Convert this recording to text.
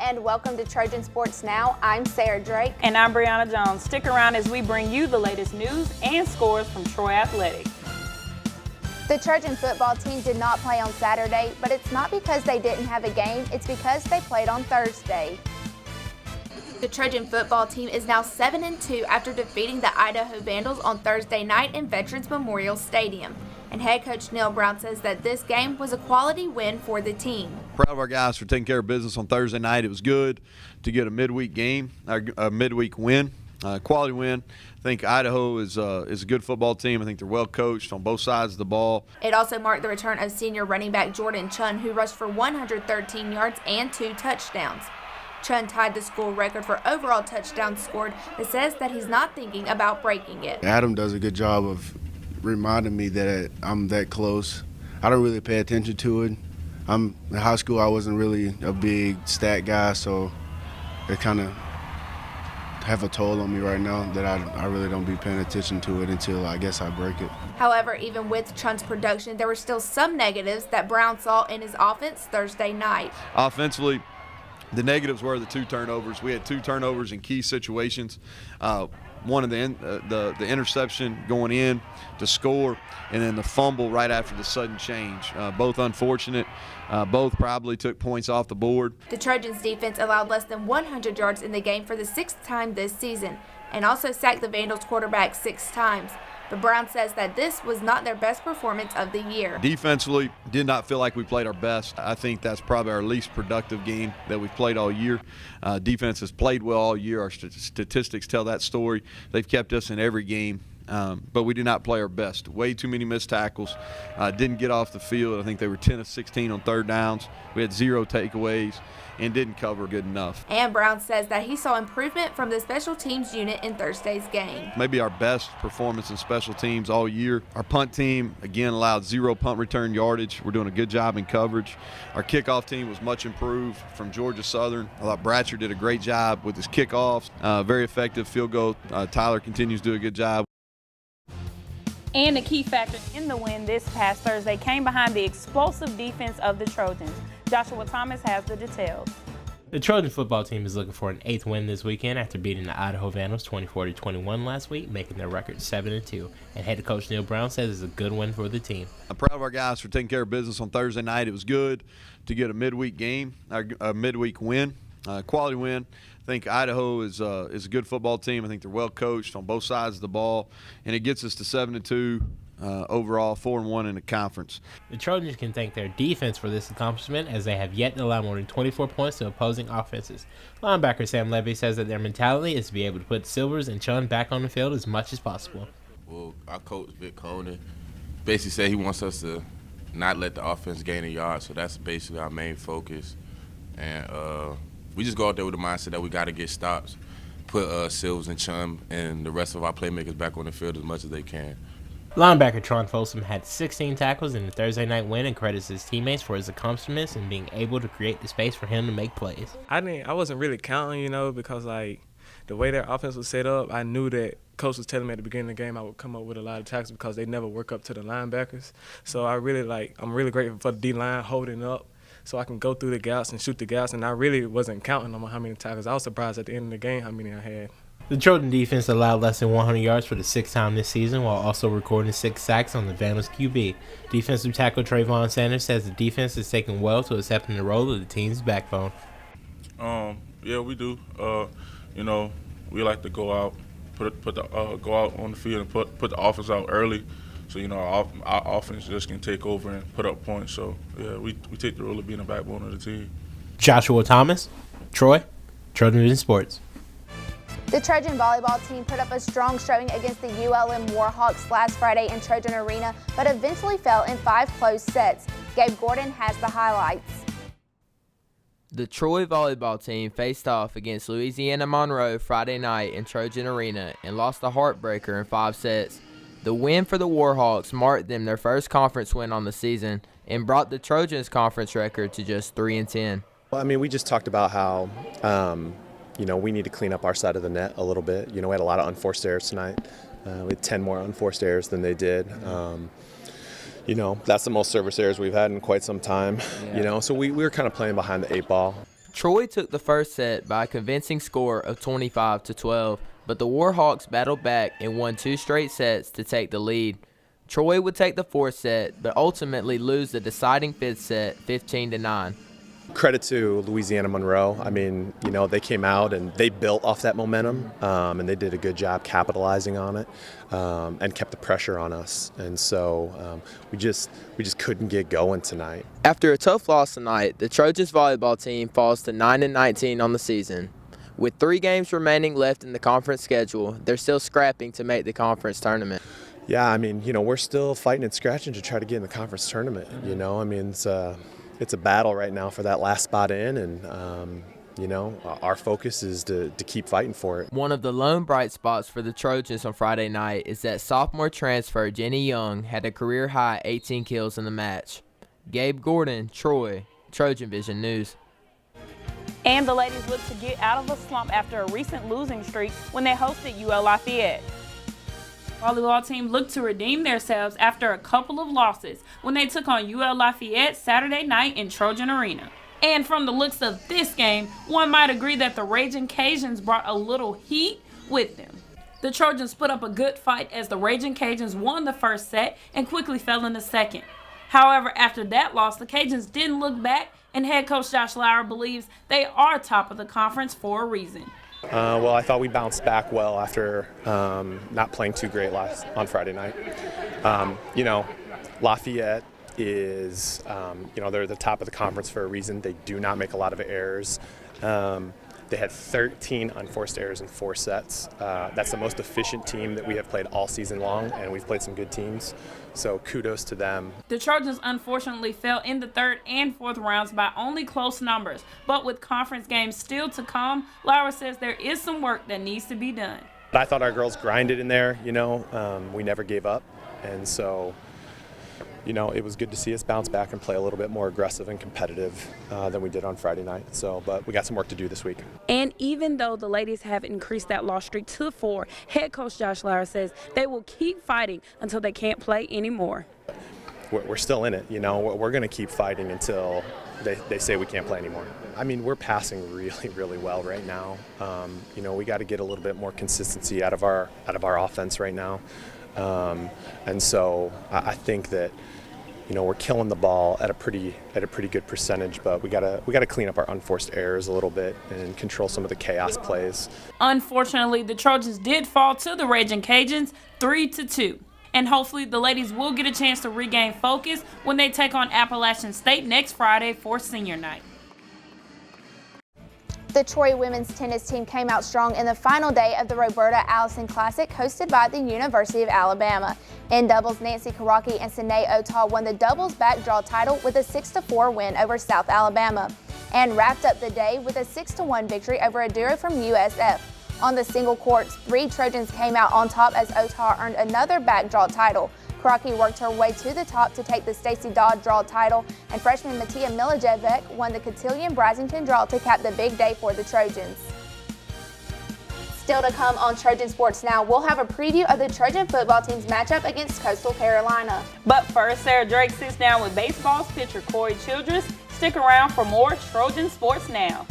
and welcome to Trojan Sports Now. I'm Sarah Drake. And I'm Briana Jones. Stick around as we bring you the latest news and scores from Troy Athletics. The Trojan football team did not play on Saturday, but it's not because they didn't have a game, it's because they played on Thursday. The Trojan football team is now 7-2 after defeating the Idaho Vandals on Thursday night in Veterans Memorial Stadium. And head coach Neil Brown says that this game was a quality win for the team. Proud of our guys for taking care of business on Thursday night. It was good to get a midweek game, a midweek win, quality win. I think Idaho is a good football team. I think they're well coached on both sides of the ball. It also marked the return of senior running back Jordan Chun, who rushed for 113 yards and 2 touchdowns. Chun tied the school record for overall touchdowns scored, but says that he's not thinking about breaking it. Adam does a good job of reminding me that I'm that close. I don't really pay attention to it. In high school, I wasn't really a big stat guy, so it kind of have a toll on me right now that I really don't be paying attention to it until I guess I break it. However, even with Chun's production, there were still some negatives that Brown saw in his offense Thursday night. Offensively, the negatives were the 2 turnovers. We had 2 turnovers in key situations. One of the interception going in to score, and then the fumble right after the sudden change. Both unfortunate. Both probably took points off the board. The Trojans defense allowed less than 100 yards in the game for the 6th time this season, and also sacked the Vandals quarterback 6 times. But Brown says that this was not their best performance of the year. Defensively, did not feel like we played our best. I think that's probably our least productive game that we've played all year. Defense has played well all year. Our statistics tell that story. They've kept us in every game. But we did not play our best. Way too many missed tackles. Didn't get off the field. I think they were 10 of 16 on 3rd downs. We had 0 takeaways and didn't cover good enough. And Brown says that he saw improvement from the special teams unit in Thursday's game. Maybe our best performance in special teams all year. Our punt team, again, allowed 0 punt return yardage. We're doing a good job in coverage. Our kickoff team was much improved from Georgia Southern. I thought Bratcher did a great job with his kickoffs. Very effective field goal. Tyler continues to do a good job. And a key factor in the win this past Thursday came behind the explosive defense of the Trojans. Joshua Thomas has the details. The Trojan football team is looking for an 8th win this weekend after beating the Idaho Vandals 24-21 last week, making their record 7-2. And head coach Neil Brown says it's a good win for the team. I'm proud of our guys for taking care of business on Thursday night. It was good to get a midweek game, a midweek win, quality win. I think Idaho is a good football team. I think they're well coached on both sides of the ball, and it gets us to 7-2 overall, 4-1 in the conference. The Trojans can thank their defense for this accomplishment, as they have yet to allow more than 24 points to opposing offenses. Linebacker Sam Levy says that their mentality is to be able to put Silvers and Chun back on the field as much as possible. Well, our coach, Vic Conan, basically said he wants us to not let the offense gain a yard, so that's basically our main focus. And we just go out there with the mindset that we got to get stops, put Silvers and Chun and the rest of our playmakers back on the field as much as they can. Linebacker Tron Folsom had 16 tackles in the Thursday night win and credits his teammates for his accomplishments and being able to create the space for him to make plays. I wasn't really counting, because the way their offense was set up, I knew that coach was telling me at the beginning of the game I would come up with a lot of tackles because they never work up to the linebackers. So I'm really grateful for the D-line holding up so I can go through the gaps and shoot the gaps, and I really wasn't counting on how many tackles. I was surprised at the end of the game how many I had. The Trojan defense allowed less than 100 yards for the 6th time this season, while also recording 6 sacks on the Vandals QB. Defensive tackle Trayvon Sanders says the defense is taking well to accepting the role of the team's backbone. Yeah, we do. We like to go out, go out on the field and put the offense out early, so our offense just can take over and put up points. So yeah, we take the role of being the backbone of the team. Joshua Thomas, Troy, Trojan Sports. The Trojan volleyball team put up a strong showing against the ULM Warhawks last Friday in Trojan Arena, but eventually fell in 5 close sets. Gabe Gordon has the highlights. The Troy volleyball team faced off against Louisiana Monroe Friday night in Trojan Arena and lost a heartbreaker in 5 sets. The win for the Warhawks marked them their first conference win on the season and brought the Trojans' conference record to just 3-10. Well, we just talked about how we need to clean up our side of the net a little bit. We had a lot of unforced errors tonight. We had 10 more unforced errors than they did. That's the most service errors we've had in quite some time. So we were kind of playing behind the 8 ball. Troy took the first set by a convincing score of 25-12, but the Warhawks battled back and won 2 straight sets to take the lead. Troy would take the 4th set, but ultimately lose the deciding 5th set 15-9. Credit to Louisiana Monroe. I mean, you know, they came out and they built off that momentum, and they did a good job capitalizing on it, and kept the pressure on us. And so we just couldn't get going tonight. After a tough loss tonight, the Trojans volleyball team falls to 9-19 on the season. With 3 games remaining left in the conference schedule, they're still scrapping to make the conference tournament. Yeah, I mean, you know, we're still fighting and scratching to try to get in the conference tournament. You know, I mean, it's a battle right now for that last spot in, and you know, our focus is to keep fighting for it. One of the lone bright spots for the Trojans on Friday night is that sophomore transfer Jenny Young had a career-high 18 kills in the match. Gabe Gordon, Troy, Trojan Vision News. And the ladies look to get out of a slump after a recent losing streak when they hosted UL Lafayette. Volleyball team looked to redeem themselves after a couple of losses when they took on UL Lafayette Saturday night in Trojan Arena. And from the looks of this game, one might agree that the Raging Cajuns brought a little heat with them. The Trojans put up a good fight as the Raging Cajuns won the first set and quickly fell in the second. However, after that loss, the Cajuns didn't look back, and head coach Josh Lauer believes they are top of the conference for a reason. Well, I thought we bounced back well after not playing too great on Friday night. You know, Lafayette is, you know, they're the top of the conference for a reason. They do not make a lot of errors. They had 13 unforced errors in 4 sets. That's the most efficient team that we have played all season long, and we've played some good teams. So kudos to them. The Trojans unfortunately fell in the 3rd and 4th rounds by only close numbers, but with conference games still to come, Lauer says there is some work that needs to be done. I thought our girls grinded in there, you know. We never gave up, and so, you know, it was good to see us bounce back and play a little bit more aggressive and competitive than we did on Friday night. So, but we got some work to do this week. And even though the ladies have increased that loss streak to 4, head coach Josh Lauer says they will keep fighting until they can't play anymore. We're still in it, you know. We're going to keep fighting until they say we can't play anymore. I mean, we're passing really, really well right now. You know, we got to get a little bit more consistency out of our offense right now. And so I think that, you know, we're killing the ball at a pretty good percentage, but we gotta clean up our unforced errors a little bit and control some of the chaos plays. Unfortunately, the Trojans did fall to the Raging Cajuns 3-2. And hopefully the ladies will get a chance to regain focus when they take on Appalachian State next Friday for senior night. The Troy women's tennis team came out strong in the final day of the Roberta Allison Classic hosted by the University of Alabama. In doubles, Nancy Karaki and Sine Otal won the doubles backdraw title with a 6-4 win over South Alabama, and wrapped up the day with a 6-1 victory over a duo from USF. On the single courts, 3 Trojans came out on top as Otal earned another backdraw title. Karaki worked her way to the top to take the Stacey Dodd draw title, and freshman Mattia Milajevec won the Cotillion Brasington draw to cap the big day for the Trojans. Still to come on Trojan Sports Now, we'll have a preview of the Trojan football team's matchup against Coastal Carolina. But first, Sarah Drake sits down with baseball's pitcher Corey Childress. Stick around for more Trojan Sports Now.